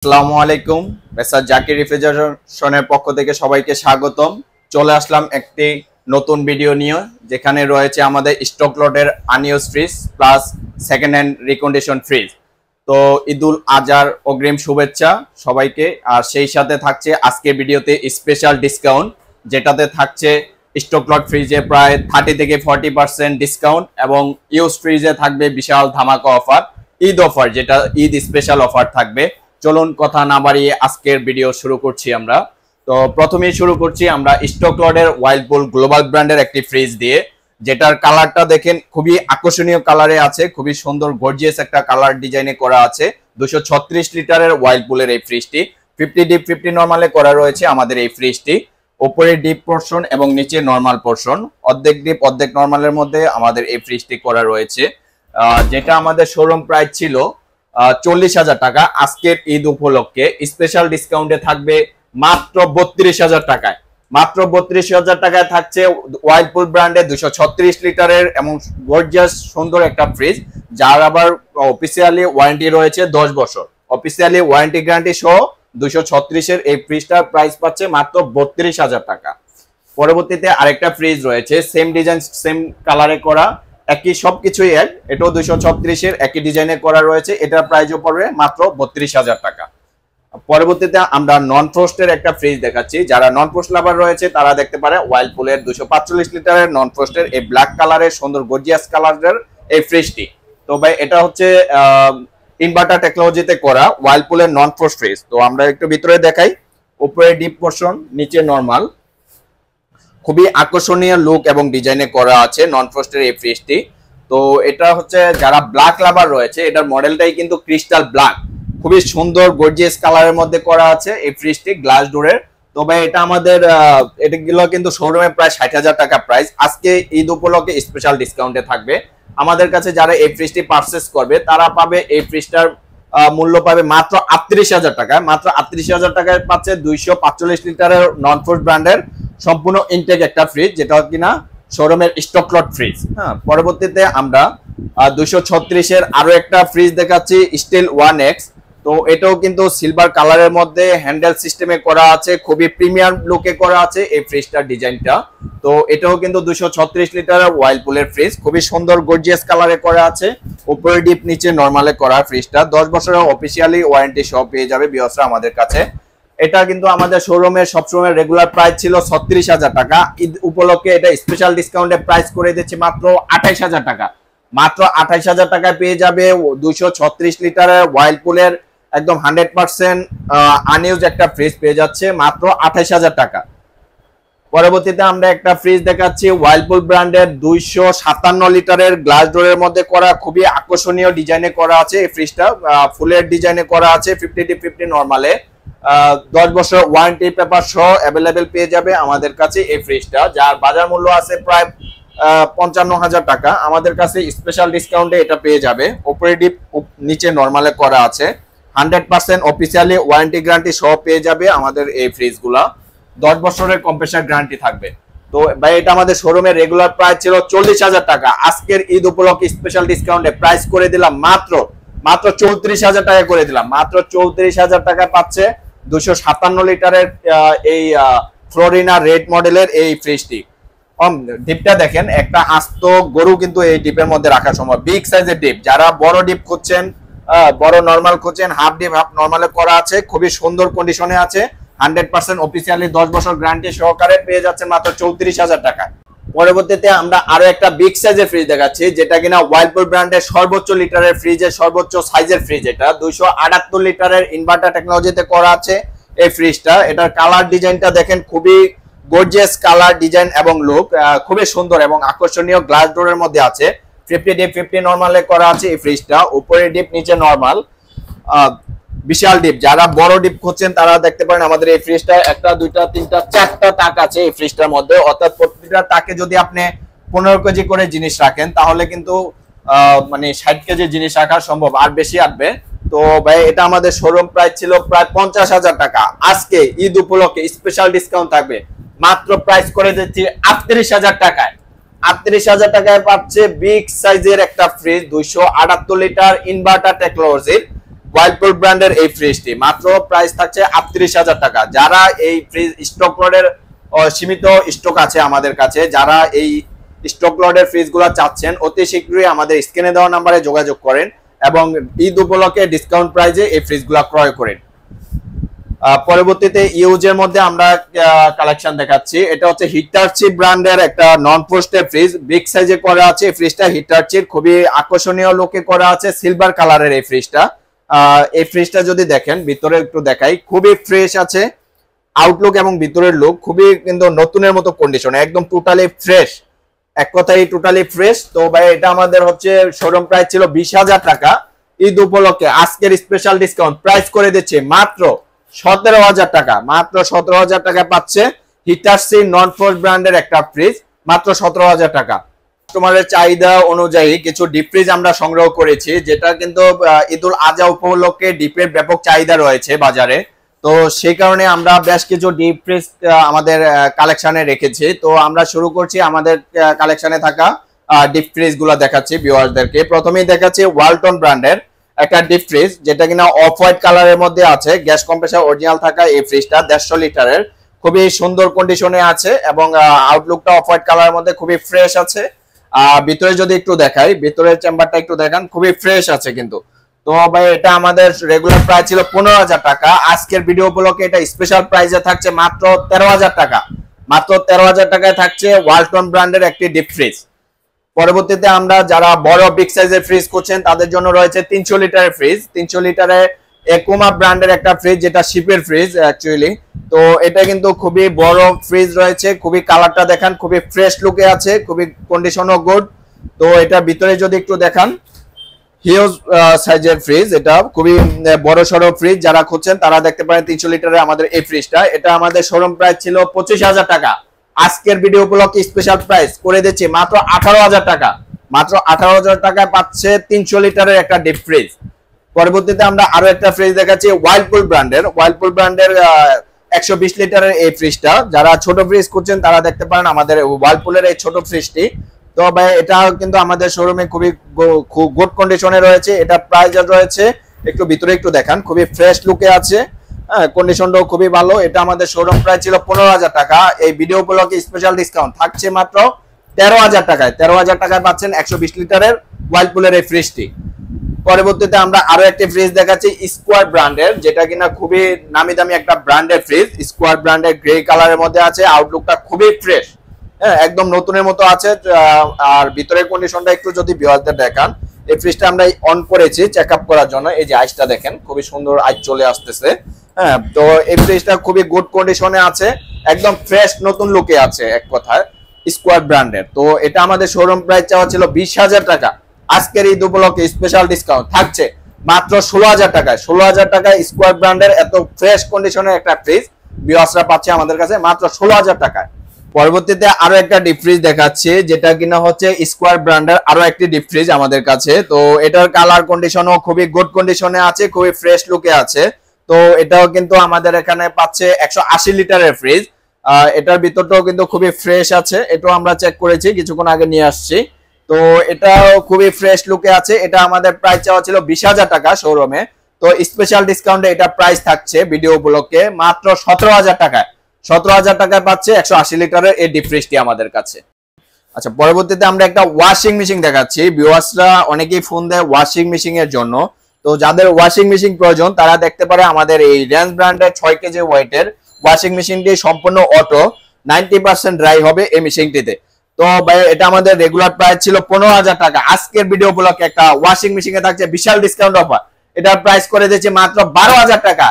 আসসালামু আলাইকুম। মেসার জাকির রেফ্রিজারেশনের পক্ষ থেকে সবাইকে স্বাগতম। চলে আসলাম একটি নতুন ভিডিও নিয়ে, যেখানে রয়েছে আমাদের স্টক লটের আনইউজ fridge plus second hand recondition fridge. তো ঈদুল আজহার অগ্রিম শুভেচ্ছা সবাইকে। আর সেই সাথে থাকছে আজকের ভিডিওতে স্পেশাল ডিসকাউন্ট, যেটাতে থাকছে স্টক লট ফ্রিজে প্রায় 30 থেকে 40% ডিসকাউন্ট এবং ইউজ ফ্রিজে থাকবে বিশাল ধামাকা অফার, ঈদ অফার, যেটা ঈদ স্পেশাল অফার থাকবে। চলুন কথা না বাড়িয়ে আজকের ভিডিও শুরু করছি আমরা। তো প্রথমেই শুরু করছি আমরা স্টক লটের ওয়াইল্ডপুল গ্লোবাল ব্র্যান্ডের একটি ফ্রিজ দিয়ে, যেটার কালারটা দেখেন খুবই আকর্ষণীয় কালারে আছে, খুবই সুন্দর গর্জিয়াস একটা কালার ডিজাইনে করা আছে। 236 লিটারের ওয়াইল্ডপুলের এই ফ্রিজটি 50 ডিপ 50 নরমালে করা রয়েছে আমাদের এই ফ্রিজটি। উপরে ডিপ পোর্শন এবং নিচে নরমাল পোর্শন, অর্ধেক ডিপ অর্ধেক নরমালের মধ্যে আমাদের এই ফ্রিজটি করা রয়েছে। যেটা আমাদের শোরুম প্রাইস ছিল 40,000 টাকা, আজকের ঈদ উপলক্ষে স্পেশাল ডিসকাউন্টে থাকবে মাত্র 32,000 টাকায়। মাত্র 32,000 টাকায় থাকছে ওয়াইল্ডপুল ব্র্যান্ডের 236 লিটারের এবং গর্জিয়াস সুন্দর একটা ফ্রিজ, যার আবার অফিসিয়ালি ওয়ারেন্টি রয়েছে 10 বছর। অফিসিয়ালি ওয়ারেন্টি গ্যারান্টি সহ 236 এর এই ফ্রিজটার প্রাইস পাচ্ছে মাত্র 32,000 টাকা। পরবর্তীতে আরেকটা ফ্রিজ রয়েছে, সেম ডিজাইন সেম কালারে করা, একই সবকিছুই এক, এটাও 236 এর একই ডিজাইনে করা রয়েছে। এটার প্রাইসও পড়বে মাত্র 32,000 টাকা। পরবর্তীতে আমরা নন ফ্রস্টের একটা ফ্রিজ দেখাচ্ছি, যারা নন ফ্রস্ট লাভার রয়েছে তারা দেখতে পারে ওয়াইল্ডপুলের 245 লিটারের নন ফ্রস্টের এই ব্ল্যাক কালারের সুন্দর গর্জিয়াস কালারের এই ফ্রিজটি। তো ভাই এটা হচ্ছে ইনভার্টার টেকনোলজিতে করা ওয়াইল্ডপুলের নন ফ্রস্ট ফ্রিজ। তো আমরা একটু ভিতরে দেখাই, উপরে ডিপ পোর্শন নিচে নরমাল, খুবই আকর্ষণীয় লুক এবং ডিজাইনে করা আছে নন ফ্রস্টের এই ফ্রিজটি। তো এটা হচ্ছে যারা ব্ল্যাক লাভার রয়েছে, এটার মডেলটাই কিন্তু ক্রিস্টাল ব্ল্যাক, খুবই সুন্দর গর্জিয়াস কালারের মধ্যে করা আছে এই ফ্রিজটি গ্লাস ডোরের। তবে এটা আমাদের এটাগুলো কিন্তু শোরুমে প্রায় 60,000 টাকা প্রাইস, আজকে ঈদ উপলক্ষে স্পেশাল ডিসকাউন্টে থাকবে। আমাদের কাছে যারা এই ফ্রিজটি পারচেস করবে তারা পাবে এই ফ্রিজটার মূল্য পাবে মাত্র 38,000 টাকায়। মাত্র 38,000 টাকায় পাচ্ছে 245 লিটারের নন ফ্রস্ট ব্র্যান্ডের সম্পূর্ণ ইনটেক একটা ফ্রিজ, যেটা কিনা শোরুমের স্টক লট ফ্রিজ। হ্যাঁ, পরবর্তীতে আমরা 236 এর আরো একটা ফ্রিজ দেখাচ্ছি, স্টিল 1X। তো এটাও কিন্তু সিলভার কালারের মধ্যে হ্যান্ডেল সিস্টেমে করা আছে, খুবই প্রিমিয়াম লুকে করা আছে এই ফ্রিজটার ডিজাইনটা। তো এটাও কিন্তু 236 লিটারের ওয়াইল্ডপুলের ফ্রিজ, খুবই সুন্দর গর্জিয়াস কালারে করা আছে, উপরে ডিপ নিচে নরমালে করা ফ্রিজটা। 10 বছরের অফিসিয়ালি ওয়ারেন্টি সহ পেয়ে যাবে ভিউয়ার্সরা আমাদের কাছে। এটা কিন্তু আমাদের শোরুমের সবসময় রেগুলার প্রাইস ছিল 36,000 টাকা, ঈদ উপলক্ষে এটা স্পেশাল ডিসকাউন্টে প্রাইস করে দিচ্ছি মাত্র 28,000 টাকা। মাত্র 28,000 টাকায় পেয়ে যাবে 236 লিটারের ওয়াইল্ডপুলের একদম 100% আনইউজ একটা ফ্রিজ পেয়ে যাচ্ছে মাত্র 28,000 টাকা। পরবর্তীতে আমরা একটা ফ্রিজ দেখাচ্ছি ওয়াইল্ডপুল ব্র্যান্ডের 257 লিটারের গ্লাস ডোরের মধ্যে করা, খুবই আকর্ষণীয় ডিজাইনে করা আছে এই ফ্রিজটা, ফুলের ডিজাইনে করা আছে, 50 ডিপ 50 নরমালে। 10 বছর ওয়ারেন্টি পেপার সহ অ্যাভেলেবেল পেয়ে যাবে আমাদের কাছে এই ফ্রিজটা, যার বাজার মূল্য আছে প্রায় 55,000 টাকা। আমাদের কাছে স্পেশাল ডিসকাউন্টে এটা পেয়ে যাবে, উপরে ডিপ নিচে নরমালে করা আছে, 100% অফিসিয়ালি ওয়ারেন্টি গ্যারান্টি সহ পেয়ে যাবে আমাদের এই ফ্রিজগুলা। 10 বছরের কম্প্রেসার গ্যারান্টি থাকবে। তো ভাই এটা আমাদের শোরুমের রেগুলার প্রাইস ছিল 40,000 টাকা, আজকের ঈদ উপলক্ষে স্পেশাল ডিসকাউন্টে প্রাইস করে দিলাম মাত্র 34,000 টাকা করে দিলাম। মাত্র 34,000 টাকা পাচ্ছে 257 লিটারের এই ফ্লোরিনা রেড মডেলের এই ফ্রিজটি। ডিপটা দেখেন, একটা আস্ত গরু কিন্তু এই ডিপের মধ্যে রাখা সম্ভব, বিগ সাইজের ডিপ। যারা বড় ডিপ খুঁজছেন, বড় নরমাল খুঁজছেন, হাফ ডিপ হাফ নরমালে করা আছে, খুবই সুন্দর কন্ডিশনে আছে, 100% অফিসিয়ালি 10 বছর গ্যারান্টি সহকারে পেয়ে যাচ্ছে মাত্র 34,000 টাকা। পরবর্তীতে আমরা আরো একটা বিগ সাইজের ফ্রিজ দেখাচ্ছি, যেটা কিনা ওয়াইল্ডপুল ব্র্যান্ডের সর্বোচ্চ লিটারের ফ্রিজের সর্বোচ্চ সাইজের ফ্রিজ। এটা 278 লিটারের ইনভার্টার টেকনোলজিতে করা আছে এই ফ্রিজটা। এটার কালার ডিজাইনটা দেখেন, খুবই গর্জিয়াস কালার ডিজাইন এবং লুক, খুবই সুন্দর এবং আকর্ষণীয় গ্লাস ডোরের মধ্যে আছে, 50 ডিপ 50 নরমালে করা আছে এই ফ্রিজটা, উপরে ডিপ নিচে নরমাল, বিশাল ডিপ। যারা বড় ডিপ খুঁজছেন তারা দেখতে পারেন আমাদের এই ফ্রিজটা একটা দুইটা তিনটা চারটা তাক আছে এই ফ্রিজটার মধ্যে, অর্থাৎ প্রতিটা তাকে যদি আপনি 15 কেজি করে জিনিস রাখেন তাহলে কিন্তু মানে 60 কেজি জিনিস রাখা সম্ভব, আর বেশি আসবে। তো ভাই এটা আমাদের শোরুম প্রাইস ছিল প্রায় 50,000 টাকা, আজকে ঈদ উপলক্ষে স্পেশাল ডিসকাউন্ট থাকবে, মাত্র প্রাইস করে দিচ্ছি 38,000 টাকায়। 38,000 টাকায় পাচ্ছে বিগ সাইজের একটা ফ্রিজ, 278 লিটার ইনভার্টার টেকনোলজির, ওয়ার্লপুল ব্র্যান্ডের এই ফ্রিজটি মাত্র প্রাইস থাকছে ৩৮,০০০ টাকা। যারা এই ফ্রিজ স্টক লটের সীমিত স্টক আছে আমাদের কাছে, যারা এই স্টক লটের ফ্রিজগুলো চাচ্ছেন অতি শীঘ্রই আমাদের স্ক্রিনে দেওয়া নাম্বারে যোগাযোগ করেন এবং ঈদ উপলক্ষে ডিসকাউন্ট প্রাইজে এই ফ্রিজগুলো ক্রয় করেন। পরবর্তীতে ইউজের মধ্যে আমরা কালেকশন দেখাচ্ছি। এটা হচ্ছে হিটাচি ব্র্যান্ডের একটা নন পোস্টের ফ্রিজ, বিগ সাইজে করা আছে এই ফ্রিজটা। হিটাচির খুবই আকর্ষণীয় লুকে করা আছে, সিলভার কালারের এই ফ্রিজটা। এই ফ্রিজটা যদি দেখেন ভিতরে একটু দেখাই, খুবই ফ্রেশ আছে আউটলুক এবং ভিতরের লুক খুবই কিন্তু নতুনের মতো কন্ডিশন, একদম টোটালি ফ্রেশ, এক কথাই টোটালি ফ্রেশ। তো ভাই এটা আমাদের হচ্ছে শোরুম প্রাইস ছিল 20,000 টাকা। ঈদ উপলক্ষে আজকের স্পেশাল ডিসকাউন্ট প্রাইস করে দিচ্ছে মাত্র 17,000 টাকা। মাত্র 17,000 টাকা পাচ্ছে হিটাচি নন পোস্ট ব্র্যান্ডের একটা ফ্রিজ, মাত্র 17,000 টাকা। কাস্টমারের চাহিদা অনুযায়ী কিছু ডিপ ফ্রিজ আমরা সংগ্রহ করেছি, যেটা কিন্তু ঈদুল আজহা উপলক্ষে ডিপের ব্যাপক চাহিদা রয়েছে বাজারে। তো সেই কারণে আমরা বেশ কিছু ডিপ ফ্রিজ আমাদের কালেকশনে রেখেছি। তো আমরা শুরু করছি আমাদের কালেকশনে থাকা ডিপ ফ্রিজ গুলো দেখাচ্ছি ভিউয়ারদেরকে। প্রথমেই দেখাচ্ছি ওয়ালটন ব্র্যান্ডের একটা ডিপ ফ্রিজ, যেটা কিনা অফ হোয়াইট কালারের মধ্যে আছে, গ্যাস কম্প্রেসার অরিজিনাল থাকা এই ফ্রিজটা 150 লিটারের, খুবই সুন্দর কন্ডিশনে আছে এবং আউটলুকটা অফ হোয়াইট কালারের মধ্যে খুবই ফ্রেশ আছে। ভিতরে যদি একটু দেখাই, ভিতরের চেম্বারটা একটু দেখান, খুবই ফ্রেশ আছে কিন্তু। তো ভাই এটা আমাদের রেগুলার প্রাইস ছিল 15,000 টাকা, আজকের ভিডিও উপলক্ষে এটা স্পেশাল প্রাইসে থাকছে মাত্র 13,000 টাকা। মাত্র 13,000 টাকায় থাকছে ওয়ালটন ব্র্যান্ডের একটি ডিপ ফ্রিজ। পরবর্তীতে আমরা যারা বড় বিগ সাইজের ফ্রিজ করছেন তাদের জন্য রয়েছে 300 লিটারের ফ্রিজ। 300 লিটারের একুমা ব্র্যান্ডের একটা ফ্রিজ, যেটা শিপের ফ্রিজ অ্যাকচুয়ালি। তো এটা কিন্তু খুবই বড় ফ্রিজ রয়েছে, খুবই কালারটা দেখান, খুবই ফ্রেশ লুকে আছে, খুবই কন্ডিশনও গুড। তো এটা ভিতরে যদি একটু দেখান, হিউজ সাইজের ফ্রিজ, এটা খুবই বড় সড়ো ফ্রিজ। যারা খুঁজছেন তারা দেখতে পারেন 300 লিটারের আমাদের এই ফ্রিজটা। এটা আমাদের শোরুম প্রাইস ছিল 25,000 টাকা, আজকের ভিডিও উপলক্ষে স্পেশাল প্রাইস করে দিচ্ছি মাত্র 18,000 টাকা। মাত্র 18,000 টাকায় পাচ্ছে 300 লিটারের একটা ডিপ ফ্রিজ। পরবর্তীতে আমরা আরো একটা ফ্রিজ দেখাচ্ছি ওয়ার্লপুল ব্র্যান্ডের। ওয়ার্লপুল ব্র্যান্ডের 120 লিটারের এই ফ্রিজটা। যারা ছোট ফ্রিজ করছেন তারা দেখতে পারেন আমাদের ওয়ার্লপুলের এই ছোট ফ্রিজটি। তো ভাই এটা কিন্তু আমাদের শোরুমে খুবই গুড কন্ডিশনে রয়েছে। এটা প্রাইস রয়েছে একটু ভিতরে একটু দেখান, খুবই ফ্রেশ লুকে আছে, হ্যাঁ কন্ডিশনটাও খুবই ভালো। এটা আমাদের শোরুম প্রাইস ছিল 15,000 টাকা, এই ভিডিও উপলক্ষে স্পেশাল ডিসকাউন্ট থাকছে মাত্র 13,000 টাকায়। 13,000 টাকায় পাচ্ছেন 120 লিটারের ওয়ার্লপুলের এই ফ্রিজটি। পরবর্তীতে আমরা আরো একটি ফ্রিজ দেখাচ্ছি স্কোয়ার ব্র্যান্ডের, যেটা কিনা খুবই নামি দামি একটা ব্র্যান্ডের ফ্রিজ। স্কোয়ার ব্র্যান্ডের গ্রে কালারের মধ্যে আছে, আউটলুকটা খুবই ফ্রেশ, হ্যাঁ একদম নতুনের মতো আছে। আর ভিতরের কন্ডিশনটা একটু যদি ভিউয়ারদের দেখান, এই ফ্রিজটা আমরা অন করেছি চেক আপ করার জন্য। এই যে আইসটা দেখেন, খুবই সুন্দর আইস চলে আসতেছে, হ্যাঁ। তো এই ফ্রিজটা খুবই গুড কন্ডিশনে আছে, একদম ফ্রেশ নতুন লুকে আছে এক কথায় স্কোয়ার ব্র্যান্ডের। তো এটা আমাদের শোরুম প্রাইস চাওয়া ছিল 20,000 টাকা, আজকের ঈদ উপলক্ষে স্পেশাল ডিসকাউন্ট থাকছে মাত্র 16,000 টাকায়। 16,000 টাকায় স্কোয়ার ব্র্যান্ডের এত ফ্রেশ কন্ডিশনের একটা ফ্রিজ ভিউয়ার্সরা পাচ্ছে আমাদের কাছে মাত্র 16,000 টাকায়। পরবর্তীতে আরো একটা ডিপ ফ্রিজ দেখাচ্ছি, যেটা কিনা হচ্ছে স্কোয়ার ব্র্যান্ডের আরো একটি ডিপ ফ্রিজ আমাদের কাছে। তো এটার কালার কন্ডিশনও খুবই গুড কন্ডিশনে আছে, খুবই ফ্রেশ লুকে আছে। তো এটাও কিন্তু আমাদের এখানে পাচ্ছে 180 লিটারের ফ্রিজ। এটার ভিতরটাও কিন্তু খুবই ফ্রেশ আছে, এটাও আমরা চেক করেছি কিছুক্ষণ আগে নিয়ে আসছি। তো এটাও খুবই ফ্রেশ লুকে আছে। এটা আমাদের প্রাইস চাওয়া ছিল 20,000 টাকা শোরুমে, তো স্পেশাল ডিসকাউন্টে এটা প্রাইস থাকছে ভিডিও উপলক্ষে মাত্র 17,000 টাকায়। 17,000 টাকায় পাচ্ছে 180 লিটারের এই ডিপ ফ্রিজটি আমাদের কাছে। আচ্ছা, পরবর্তীতে আমরা একটা ওয়াশিং মেশিন দেখাচ্ছি। ভিউয়ার্সরা অনেকেই ফোন দেয় ওয়াশিং মেশিন এর জন্য, তো যাদের ওয়াশিং মেশিন প্রয়োজন তারা দেখতে পারে আমাদের এই রেঞ্জ ব্র্যান্ডের 6 কেজি ওয়েটের ওয়াশিং মেশিনটি সম্পূর্ণ অটো, 90% ড্রাই হবে এই মেশিনটিতে। তো ভাই এটা আমাদের রেগুলার প্রাইস ছিল 15,000 টাকা, আজকের ভিডিও উপলক্ষে একটা ওয়াশিং মেশিনে থাকছে বিশাল ডিসকাউন্ট অফার, এটার প্রাইস করে দিয়েছে মাত্র 12,000 টাকা।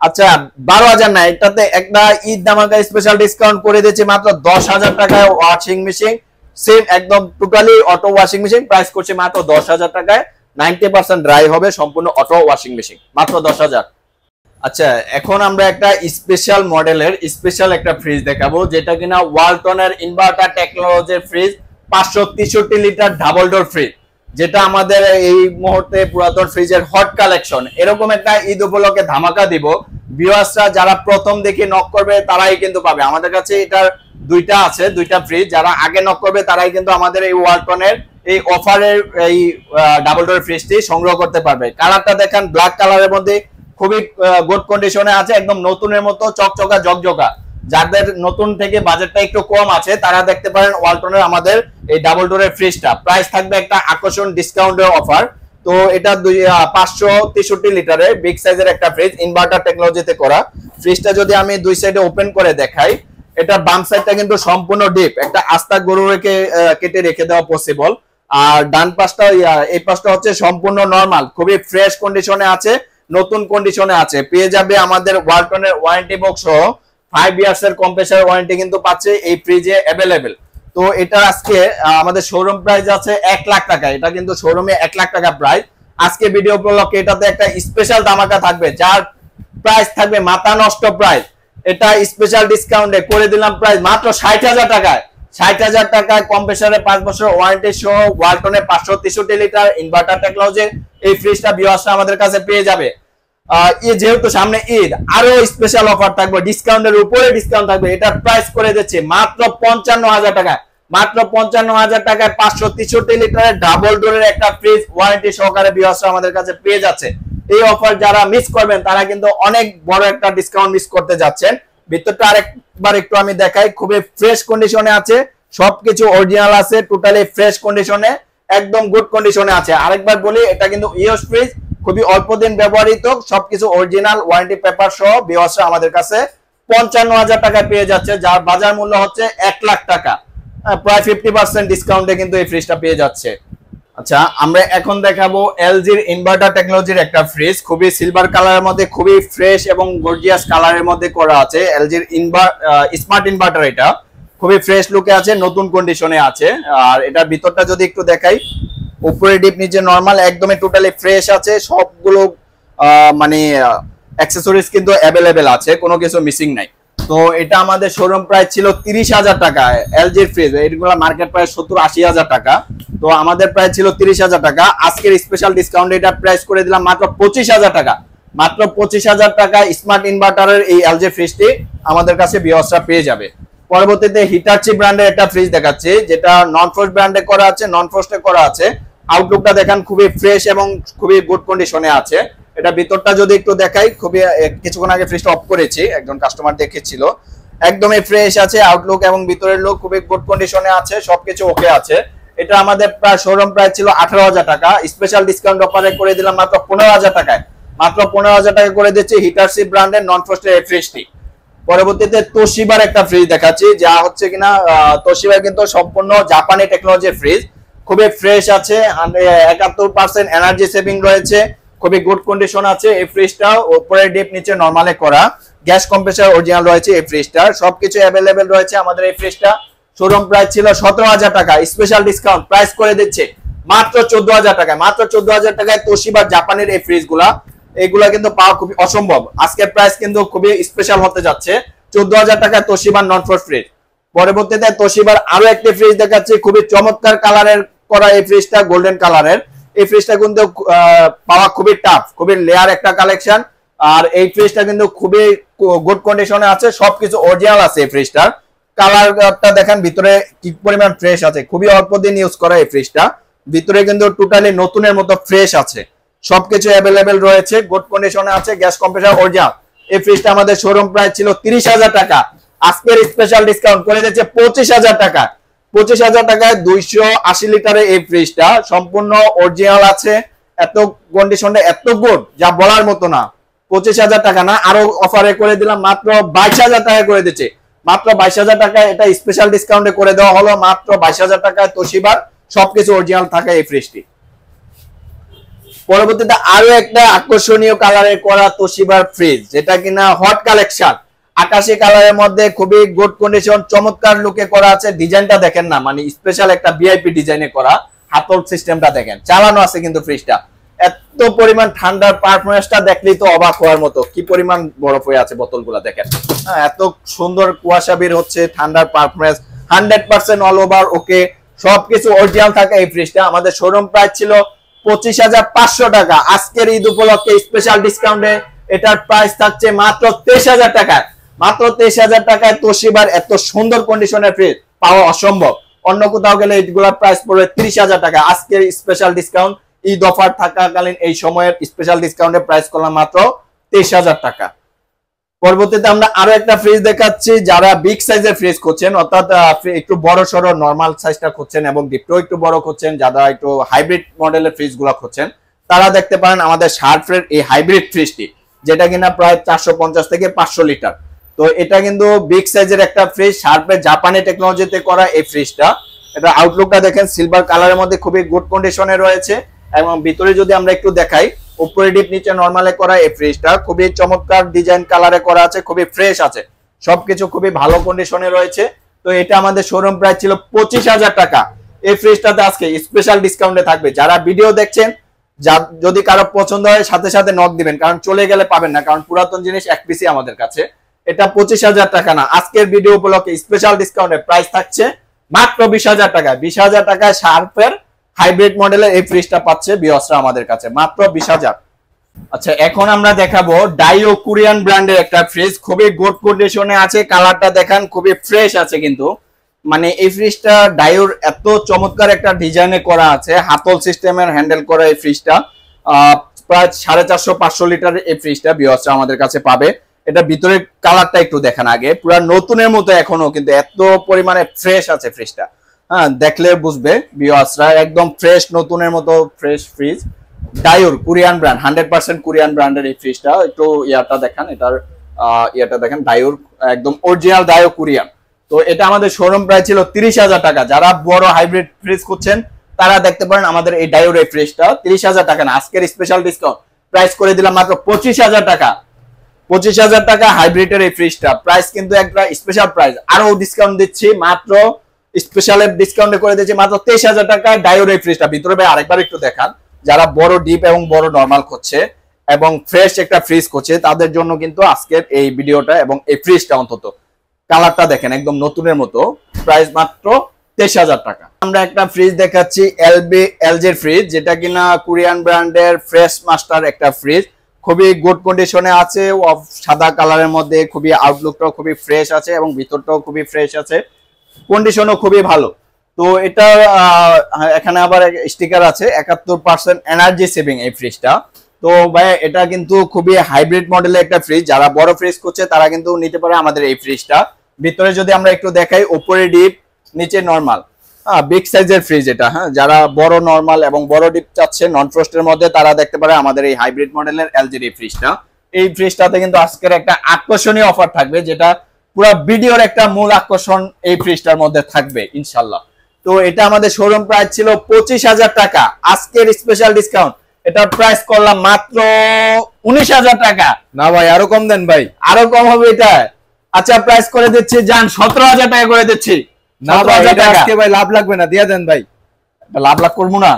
আচ্ছা 12,000 না, এটাতে একটা ঈদ ধামাকা স্পেশাল ডিসকাউন্ট করে দিয়েছে মাত্র 10,000 টাকায় ওয়াশিং মেশিন, সেম একদম totally auto washing machine, price করছে মাত্র 10,000 টাকায়, 90% ড্রাই হবে, সম্পূর্ণ অটো ওয়াশিং মেশিন, মাত্র 10,000। আচ্ছা, এখন আমরা একটা স্পেশাল মডেলের স্পেশাল একটা ফ্রিজ দেখাবো, যেটা কিনা ওয়ালটনের ইনভার্টার টেকনোলজির fridge, 563 litre double door fridge, যেটা আমাদের এই মুহূর্তে পুরাতন ফ্রিজের হট কালেকশন। এরকম একটা ঈদ উপলক্ষে ধামাকা দিব, ভিউয়ার্সরা যারা প্রথম দেখে নক করবে তারাই কিন্তু পাবে। আমাদের কাছে এটার দুইটা আছে, দুইটা ফ্রিজ, যারা আগে নক করবে তারাই কিন্তু আমাদের এই ওয়ালটনের এই অফারের এই ডাবল ডোর ফ্রিজটি সংগ্রহ করতে পারবে। কালারটা দেখেন ব্ল্যাক কালারের মধ্যে খুবই গুড কন্ডিশনে আছে, একদম নতুনের মতো চকচকা ঝকঝকা। যাদের নতুন থেকে বাজেটটা একটু কম আছে তারা দেখতে পারেন ওয়ালটনের আমাদের এই ডাবল ডোরের ফ্রিজটা। প্রাইস থাকবে একটা আকর্ষণ ডিসকাউন্টের অফার। তো এটা 563 লিটারের বিগ সাইজের একটা ফ্রিজ, ইনভার্টার টেকনোলজিতে করা। ফ্রিজটা যদি আমি দুই সাইডে ওপেন করে দেখাই, এটা বাম সাইডটা কিন্তু সম্পূর্ণ ডিপ, একটা আস্তা গরু রেখে কেটে রেখে দেওয়া পসিবল। আর ডান পাশটা এই পাশটা হচ্ছে সম্পূর্ণ নরমাল, খুবই ফ্রেশ কন্ডিশনে আছে, নতুন কন্ডিশনে আছে। পেয়ে যাবে আমাদের ওয়ালটনের ওয়ারেন্টি বক্স সহ 5 ইয়ার্স এর কম্প্রেসার ওয়ারেন্টি কিন্তু পাচ্ছে এই ফ্রিজে অ্যাভেলেবেল। তো এটা আজকে আমাদের শোরুম প্রাইস আছে 1 লাখ টাকা, এটা কিন্তু শোরুমে 1 লাখ টাকা প্রাইস। আজকে ভিডিও উপলক্ষে এটাতে একটা স্পেশাল ধামাকা থাকবে, যার প্রাইস থাকবে মাথা নষ্ট প্রাইস। এটা স্পেশাল ডিসকাউন্টে করে দিলাম প্রাইস মাত্র 60,000 টাকায়। 60,000 টাকায় কম্প্রেসারে 5 বছর ওয়ারেন্টি সহ ওয়ালটনের 563 লিটার ইনভার্টার টেকনোলজি এই ফ্রিজটা ভিউয়ার্সরা আমাদের কাছে পেয়ে যাবে। যেহেতু সামনে ঈদ, আরো স্পেশাল অফার থাকবে, ডিসকাউন্টের উপরে ডিসকাউন্ট থাকবে। এটার প্রাইস করে দিচ্ছে মাত্র 55,000 টাকায়। মাত্র 55,000 টাকায় 563 লিটারের ডাবল ডোরের একটা ফ্রিজ ওয়ারেন্টি সহকারে ভিউয়ার্সরা আমাদের কাছে পেয়ে যাচ্ছে। এই অফার যারা মিস করবেন তারা কিন্তু অনেক বড় একটা ডিসকাউন্ট মিস করতে যাচ্ছেন। ভিতরটা আরেকবার একটু আমি দেখাই, খুবই ফ্রেশ কন্ডিশনে আছে, সবকিছু অরিজিনাল আছে, টোটালি ফ্রেশ কন্ডিশনে, একদম গুড কন্ডিশনে আছে। আরেকবার বলি, এটা কিন্তু ইউজ ফ্রিজ, খুবই অল্প দিন ব্যবহৃত, সবকিছু অরিজিনাল ওয়ারেন্টি পেপার সহ ভিউয়ার্সরা আমাদের কাছে 55,000 টাকায় পেয়ে যাচ্ছে, যার বাজার মূল্য হচ্ছে 1 লাখ টাকা। প্রায় 50% ডিসকাউন্টে কিন্তু এই ফ্রিজটা পেয়ে যাচ্ছে। আচ্ছা, আমরা এখন দেখাবো এলজির ইনভার্টার টেকনোলজির একটা ফ্রিজ, খুবই সিলভার কালারের মধ্যে, খুবই ফ্রেশ এবং গর্জিয়াস কালারের মধ্যে করা আছে। এলজির স্মার্ট ইনভার্টার, এটা খুবই ফ্রেশ লুকে আছে, নতুন কন্ডিশনে আছে। আর এটার ভিতরটা যদি একটু দেখাই, উপরে ডিপ, নিচে নরমাল, একদমই টোটালি ফ্রেশ আছে। সবগুলো মানে অ্যাকসেসরিজ কিন্তু অ্যাভেলেবেল আছে, কোনো কিছু মিসিং নাই। তো এটা আমাদের শোরুম প্রাইস ছিল 30,000 টাকা এলজির ফ্রিজ, এইগুলো মার্কেট প্রাইস 70-80,000 টাকা। তো আমাদের প্রাইস ছিল 30,000 টাকা। আজকের স্পেশাল ডিসকাউন্ট এটা প্রাইস করে দিলাম মাত্র 25,000 টাকা। মাত্র 25,000 টাকা স্মার্ট ইনভার্টারের এই এলজি ফ্রিজটি আমাদের কাছে ভিউয়ার্সরা পেয়ে যাবে। পরবর্তীতে হিটাচি ব্র্যান্ডের একটা ফ্রিজ দেখাচ্ছি, যেটা নন ফ্রস্ট ব্র্যান্ডে করা আছে, নন ফ্রস্টে করা আছে। আউটলুকটা দেখেন খুবই ফ্রেশ এবং খুবই গুড কন্ডিশনে আছে। এটা ভিতরটা যদি একটু দেখাই, খুবই কিছুক্ষণ আগে ফ্রিজটা অফ করেছি, একজন কাস্টমার দেখেছিল, একদমই ফ্রেশ আছে। আউটলুক এবং ভিতরের লুক খুবই গুড কন্ডিশনে আছে, সবকিছু ওকে আছে। এটা আমাদের প্রায় শোরুম প্রাইস ছিল 18,000 টাকা, স্পেশাল ডিসকাউন্ট অফারে করে দিলাম মাত্র 15,000 টাকায়। মাত্র 15,000 টাকা করে দিচ্ছি হিটাচি ব্র্যান্ডের নন ফ্রস্টের এই ফ্রিজটি। পরবর্তীতে তোশিবার একটা ফ্রিজ দেখাচ্ছি, যা হচ্ছে কিনা তোশিবা কিন্তু সম্পূর্ণ জাপানি টেকনোলজির ফ্রিজ, খুবই ফ্রেশ আছে, 71% এনার্জি সেভিং রয়েছে, খুবই গুড কন্ডিশন আছে। এই ফ্রিজটা উপরে ডিপ, নিচে নরমালে করা, গ্যাস কম্প্রেসার অরিজিনাল রয়েছে এই ফ্রিজটার, সবকিছু অ্যাভেলেবেল রয়েছে। আমাদের এই ফ্রিজটা শোরুম প্রাইস ছিল 17,000 টাকা, স্পেশাল ডিসকাউন্ট প্রাইস করে দিচ্ছে মাত্র 14,000 টাকায়। মাত্র 14,000 টাকায় তোশিবা জাপানের এই ফ্রিজগুলা, এগুলা কিন্তু পাওয়া খুবই অসম্ভব। আজকের প্রাইস কিন্তু খুবই স্পেশাল হতে যাচ্ছে, 14,000 টাকায় তোশিবার নন ফ্রস্ট ফ্রিজ। পরবর্তীতে তোশিবার আরো একটি ফ্রিজ দেখাচ্ছি, খুবই চমৎকার কালারের করা এই ফ্রিজটা, গোল্ডেন কালারের। এই ফ্রিজটা কিন্তু পাওয়া খুবই টাফ, খুবই লেয়ার একটা কালেকশন। আর এই ফ্রিজটা কিন্তু খুবই গুড কন্ডিশনে আছে, সবকিছু অরিজিনাল আছে এই ফ্রিজটার। কালারটা দেখেন ভিতরে কি পরিমাণ ফ্রেশ আছে, খুবই অল্প দিন ইউজ করা এই ফ্রিজটা, ভিতরে কিন্তু টোটালি নতুনের মতো ফ্রেশ আছে, সবকিছু অ্যাভেলেবেল রয়েছে, গুড কন্ডিশনে আছে, গ্যাস কম্প্রেসার অরিজিনাল। এই ফ্রিজটা আমাদের শোরুম প্রাইস ছিল 30,000 টাকা, আজকের স্পেশাল ডিসকাউন্ট করে দিচ্ছে 25,000 টাকা। 25,000 টাকায় 280 লিটারের এই ফ্রিজটা সম্পূর্ণ অরিজিনাল আছে, এত কন্ডিশনটা এত গুড যা বলার মতো না। 25,000 টাকা না, আরো অফারে করে দিলাম মাত্র 22,000 টাকা করে দিচ্ছে। মাত্র 22,000 টাকায় এটা স্পেশাল ডিসকাউন্টে করে দেওয়া হলো, মাত্র 22,000 টাকায় তোশিবার সবকিছু অরিজিনাল থাকে এই ফ্রিজটি। পরবর্তীতে আরো একটা আকর্ষণীয় কালারে করা তোশিবার ফ্রিজ, যেটা কিনা হট কালেকশন, আকাশী কালারের মধ্যে খুবই গুড কন্ডিশন, চমৎকার লুকে করা আছে। ডিজাইনটা দেখেন না, মানে স্পেশাল একটা ভিআইপি ডিজাইনে করা, হাতল সিস্টেমটা দেখেন, চালানো আছে কিন্তু ফ্রিজটা। এত পরিমাণ ঠান্ডার পারফরমেন্সটা দেখলেই তো অবাক হওয়ার মতো, কি পরিমাণ বরফ হয়ে আছে বোতলগুলো দেখেন, এত সুন্দর কুয়াশা বের হচ্ছে, ঠান্ডার পারফরমেন্স 100% অল ওভার ওকে, সবকিছু অরিজিনাল থাকে এই ফ্রিজটা। আমাদের শোরুম প্রাইস ছিল 25,500 টাকা, আজকের ঈদ উপলক্ষে স্পেশাল ডিসকাউন্টে এটার প্রাইস থাকছে মাত্র 23,000 টাকায়। মাত্র 23,000 টাকায় তোশিবার এত সুন্দর কন্ডিশনের ফ্রিজ পাওয়া অসম্ভব। অন্য কোথাও গেলে এইগুলোর প্রাইস পড়বে 30,000 টাকা। আজকের স্পেশাল ডিসকাউন্ট, ঈদ অফার থাকাকালীন এই সময়ের স্পেশাল ডিসকাউন্টের প্রাইস করলাম মাত্র 23,000 টাকা। পরবর্তীতে আমরা আরো একটা ফ্রিজ দেখাচ্ছি। যারা বিগ সাইজের ফ্রিজ খুঁজছেন, অর্থাৎ একটু বড় সড়ো নরমাল সাইজটা খুঁজছেন এবং ডিপটো একটু বড় খুঁজছেন, যারা একটু হাইব্রিড মডেলের ফ্রিজ গুলা খুঁজছেন, তারা দেখতে পারেন আমাদের শার্পের এই হাইব্রিড ফ্রিজটি, যেটা কিনা প্রায় 450 থেকে 500 লিটার। তো এটা কিন্তু বিগ সাইজের একটা ফ্রিজ, শার্পের জাপানি টেকনোলজিতে করা এই ফ্রিজটা। এটা আউটলুকটা দেখেন সিলভার কালারের মধ্যে খুবই গুড কন্ডিশনে রয়েছে এবং ভিতরে যদি আমরা একটু দেখাই, উপরে ডিপ নিচে নরমালে করা এই ফ্রিজটা খুবই চমৎকার ডিজাইন কালারে করা আছে, খুবই ফ্রেশ আছে, সবকিছু খুবই ভালো কন্ডিশনে রয়েছে। তো এটা আমাদের শোরুম প্রাইস ছিল 25,000 টাকা। এই ফ্রিজটাতে আজকে স্পেশাল ডিসকাউন্টে থাকবে। যারা ভিডিও দেখছেন, যদি কারো পছন্দ হয় সাথে সাথে নক দিবেন, কারণ চলে গেলে পাবেন না, কারণ পুরাতন জিনিস এক পিসি আমাদের কাছে। এটা 25,000 টাকা না, আজকের ভিডিও উপলক্ষে স্পেশাল ডিসকাউন্টের প্রাইস থাকছে মাত্র 20,000 টাকা। 20,000 টাকায় শার্পের হাইব্রিড মডেলের এই ফ্রিজটা পাচ্ছে ভিউয়ার্সরা আমাদের কাছে মাত্র 20,000। আচ্ছা, এখন আমরা দেখাবো ডাইও কোরিয়ান ব্র্যান্ডের একটা ফ্রিজ, খুবই গুড কন্ডিশনে আছে। কালারটা দেখান, খুবই ফ্রেশ আছে কিন্তু। মানে এই ফ্রিজটা ডাইওর এত চমৎকার একটা ডিজাইনে করা আছে, হাতল সিস্টেমের হ্যান্ডেল করা এই ফ্রিজটা। প্রায় 450-500 লিটার এই ফ্রিজটা ভিউয়ার্সরা আমাদের কাছে পাবে। এটা ভিতরে কালারটা একটু দেখেন আগে, পুরো নতুনের মতো এখনো, কিন্তু এত পরিমাণে ফ্রেশ আছে ফ্রিজটা। হ্যাঁ, দেখলে বুঝবে ভিউয়ার্সরা, একদম ফ্রেশ নতুনের মতো fresh fridge. Daewoo Korean brand, 100% Korean ব্র্যান্ডের এই ফ্রিজটা। একটু ইয়াটা দেখেন, এটার ইয়াটা দেখেন, ডাইওর একদম অরিজিনাল ডাইও কোরিয়ান। তো এটা আমাদের শোরুম প্রাইস ছিল 30,000 টাকা। যারা বড় হাইব্রিড ফ্রিজ খুঁজছেন, তারা দেখতে পারেন আমাদের এই ডাইওর এই ফ্রিজটা। 30,000 টাকা না, আজকের স্পেশাল ডিসকাউন্ট প্রাইস করে দিলাম মাত্র 25,000 টাকা। 25,000 টাকা হাইব্রিডের এই ফ্রিজটা প্রাইস কিন্তু একটা স্পেশাল প্রাইস। আরো ডিসকাউন্ট দিচ্ছি, মাত্র স্পেশালের ডিসকাউন্টে করে দিচ্ছি মাত্র 23,000 টাকা ডাইওর এই ফ্রিজটা। ভিতরে ভাই আরেকবার একটু দেখান। যারা বড় ডিপ এবং বড় নরমাল করছে এবং ফ্রেশ একটা ফ্রিজ করছে, তাদের জন্য কিন্তু আজকের এই ভিডিওটা এবং এই ফ্রিজটা। অন্তত কালারটা দেখেন, একদম নতুনের মতো। প্রাইস মাত্র 23,000 টাকা। আমরা একটা ফ্রিজ দেখাচ্ছি, এলজির ফ্রিজ, যেটা কিনা কোরিয়ান ব্র্যান্ডের ফ্রেশ মাস্টার একটা ফ্রিজ। খুবই গুড কন্ডিশনে আছে, সাদা কালারের মধ্যে, খুবই আউটলুকটাও খুবই ফ্রেশ আছে এবং ভিতরটাও খুবই ফ্রেশ আছে, কন্ডিশনও খুবই ভালো। তো এটা এখানে আবার স্টিকার আছে 71% এনার্জি সেভিং এই ফ্রিজটা। তো ভাই এটা কিন্তু খুবই হাইব্রিড মডেলের একটা ফ্রিজ। যারা বড় ফ্রিজ করছে তারা কিন্তু নিতে পারে আমাদের এই ফ্রিজটা। ভিতরে যদি আমরা একটু দেখাই, উপরে ডিপ নিচে নরমাল, বিগ সাইজের ফ্রিজ এটা। হ্যাঁ, যারা বড় নরমাল এবং বড় ডিপ চাচ্ছে নন ফ্রস্টের মধ্যে, তারা দেখতে পারে আমাদের এই হাইব্রিড মডেলের এলজির এই ফ্রিজটা। এই ফ্রিজটাতে কিন্তু আজকের একটা আকর্ষণীয় অফার থাকবে, যেটা পুরো ভিডিওর একটা মূল আকর্ষণ এই ফ্রিজটার মধ্যে থাকবে ইনশাল্লাহ। তো এটা আমাদের শোরুম প্রাইস ছিল 25,000 টাকা। আজকের স্পেশাল ডিসকাউন্ট এটার প্রাইস করলাম মাত্র 19,000 টাকা। না ভাই, আরো কম দেন ভাই। আরো কম হবে এটা? আচ্ছা, প্রাইস করে দিচ্ছি, যান 17,000 টাকা করে দিচ্ছি। না ভাই, এটা আজকে ভাই লাভ লাগবে না, দিয়ে দেন ভাই। লাভ করবো না?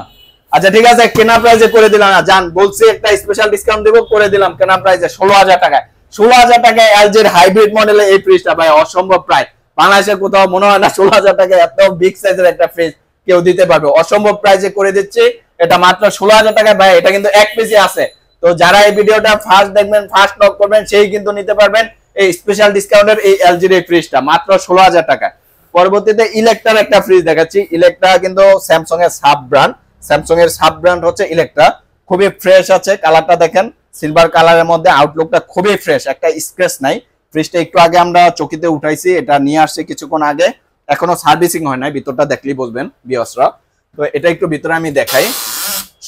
আচ্ছা ঠিক আছে, কেনা প্রাইসে করে দিলাম না, যান বলছি একটা স্পেশাল ডিসকাউন্ট দেবো, করে দিলাম কেনা প্রাইসে 16,000 টাকায়। 16,000 টাকায় এলজির হাইব্রিড মডেলের এই ফ্রিজটা ভাই, অসম্ভব প্রাইস। বাংলাদেশের কোথাও মনে হয় না 16,000 টাকায় এত বিগ সাইজের একটা ফ্রিজ কেউ দিতে পারবে। অসম্ভব প্রাইসে করে দিচ্ছি এটা মাত্র 16,000 টাকায় ভাই। এটা কিন্তু এক পিসি আছে। তো যারা এই ভিডিওটা ফার্স্ট দেখবেন, ফার্স্ট নক করবেন, সেই কিন্তু নিতে পারবেন এই স্পেশাল ডিসকাউন্টের এই এলজির এই ফ্রিজটা মাত্র 16,000 টাকায়। পরবর্তীতে ইলেকট্রার একটা ফ্রিজ দেখাচ্ছি। ইলেকট্রা কিন্তু স্যামসাং এর সাব ব্র্যান্ড। স্যামসাং এর সাব ব্র্যান্ড হচ্ছে ইলেকট্রা। খুবই ফ্রেশ আছে, কালারটা দেখেন সিলভার কালারের মধ্যে, আউটলুকটা খুবই ফ্রেশ, একটা স্ক্র্যাচ নাই। ফ্রিজটা একটু আগে আমরা চকিতে উঠাইছি, এটা নিয়ে আসছে কিছুক্ষণ আগে, এখনো সার্ভিসিং হয় নাই। ভিতরটা দেখলেই বুঝবেন ভিউয়ার্সরা। তো এটা একটু ভিতরে আমি দেখাই,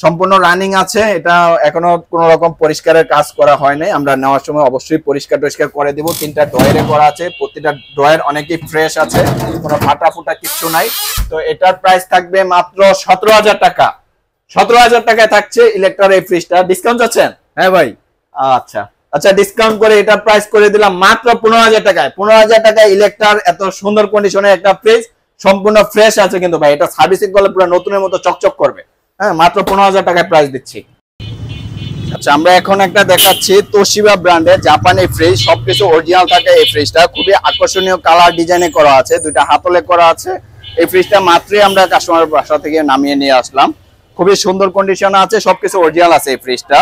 সম্পূর্ণ রানিং আছে। এটা এখনো কোনো রকম পরিষ্কারের কাজ করা হয় নাই। আমরা নেওয়ার সময় অবশ্যই পরিষ্কার করে দিব। 3টা ড্রয়ারে করা আছে, প্রতিটা ড্রয়ার অনেকই ফ্রেশ আছে, কোনো ফাটা ফুটা কিচ্ছু নাই। তো এটার প্রাইস থাকবে মাত্র 17,000 টাকা। 17,000 টাকায় থাকছে ইলেকট্রার এই ফ্রিজটা। ডিসকাউন্ট আছেন? হ্যাঁ ভাই। আচ্ছা আচ্ছা, ডিসকাউন্ট করে এটার প্রাইস করে দিলাম মাত্র 15,000 টাকায়। 15,000 টাকায় ইলেকট্রার এত সুন্দর কন্ডিশনের একটা ফ্রিজ, সম্পূর্ণ ফ্রেশ আছে কিন্তু ভাই। এটা সার্ভিসিং করলে পুরো নতুনের মতো চকচক করবে। হ্যাঁ, মাত্র 15,000 টাকায় প্রাইস দিচ্ছি। আচ্ছা, আমরা এখন একটা দেখাচ্ছি তোশিবা ব্র্যান্ডের জাপানি ফ্রিজ। সবকিছু অরিজিনাল থাকে এই ফ্রিজটা। খুবই আকর্ষণীয় কালার ডিজাইনে করা আছে, 2টা হাতলে করা আছে। এই ফ্রিজটা মাত্রই আমরা কাস্টমারের বাসা থেকে নামিয়ে নিয়ে আসলাম। খুবই সুন্দর কন্ডিশনে আছে, সবকিছু অরিজিনাল আছে এই ফ্রিজটা।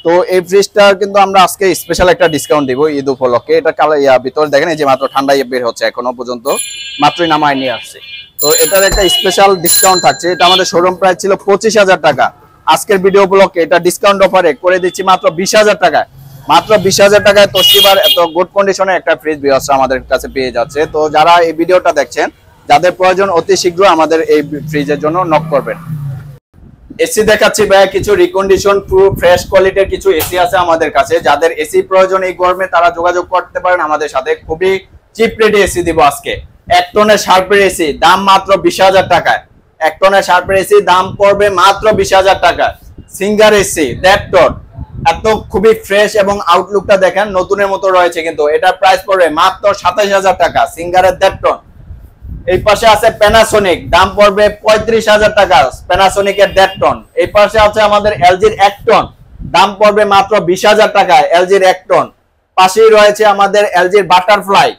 তো এই ফ্রিজটা কিন্তু আমরা আজকে স্পেশাল একটা ডিসকাউন্ট দিব ঈদ উপলক্ষে। এটা কালার ভিতরে দেখেন, এই যে মাত্র ঠান্ডা বের হচ্ছে, এখনো পর্যন্ত মাত্রই নামায় নিয়ে আসছে। তো এটার একটা স্পেশাল ডিসকাউন্ট থাকছে। এটা আমাদের শোরুম প্রাইস ছিল 25,000 টাকা, আজকের ভিডিও উপলক্ষে এটা ডিসকাউন্ট অফারে করে দিচ্ছি মাত্র 20,000 টাকায়। মাত্র 20,000 টাকায় তোশিবার এত গুড কন্ডিশনে একটা ফ্রিজ ভিউয়ার্স আমাদের কাছে পেয়ে যাচ্ছে। তো যারা এই ভিডিওটা দেখছেন, যাদের প্রয়োজন অতি শীঘ্র আমাদের এই ফ্রিজের জন্য নক করবেন। এসি দেখাচ্ছি ভাইয়া, কিছু রিকন্ডিশন পুরো ফ্রেশ কোয়ালিটির কিছু এসি আছে আমাদের কাছে। যাদের এসি প্রয়োজন এই গরমে তারা যোগাযোগ করতে পারেন আমাদের সাথে। খুবই চিপ রেটে এসি দিব আজকে। 1 টনের শার্পের এসি দাম মাত্র 20,000 টাকায়। 1 টনের শার্পের এসি দাম পড়বে মাত্র 20,000 টাকা। সিঙ্গার এসি 1.5 টন, এত খুবই ফ্রেশ এবং আউটলুকটা দেখেন নতুনের মতো রয়েছে, কিন্তু এটার প্রাইস পড়বে মাত্র 27,000 টাকা। সিঙ্গারের 1.5 টন। এই পাশে আছে প্যানাসোনিক, দাম পড়বে 35,000 টাকা, প্যানাসোনিকের 1.5 টন। এই পাশে আছে আমাদের এলজির 1 টন, দাম পড়বে মাত্র 20,000 টাকা, এলজির 1 টন। পাশেই রয়েছে আমাদের এলজির বাটারফ্লাই,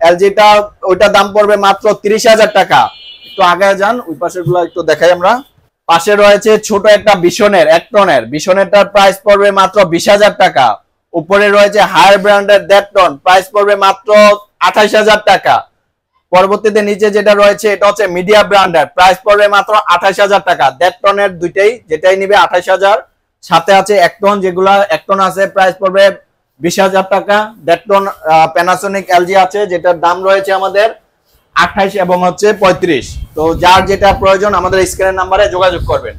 এলজিটা ওইটা দাম পড়বে মাত্র 30,000 টাকা। একটু আগে যান, ওই পাশের গুলো একটু দেখাই আমরা। পাশে রয়েছে ছোট একটা বিশনের 1 টনের, বিশনেরটার প্রাইস পড়বে মাত্র 20,000 টাকা। উপরে রয়েছে হায়ার ব্র্যান্ডের 1.5 টন, প্রাইস পড়বে মাত্র 28,000 টাকা। পরবর্তীতে নিচে যেটা রয়েছে এটা হচ্ছে মিডিয়া ব্র্যান্ডের, প্রাইস পড়বে মাত্র 28,000 টাকা। 1.5 টনের দুইটাই, যেটাই নিবে 28,000। সাথে আছে 1 টন, যেগুলা 1 টন আছে প্রাইস পড়বে 20,000 টাকা। 1.5 টন প্যানাসোনিক এলজি আছে, যেটার দাম রয়েছে আমাদের 28 এবং হচ্ছে 35। তো যার যেটা প্রয়োজন আমাদের স্ক্রিনের নাম্বারে যোগাযোগ করবেন।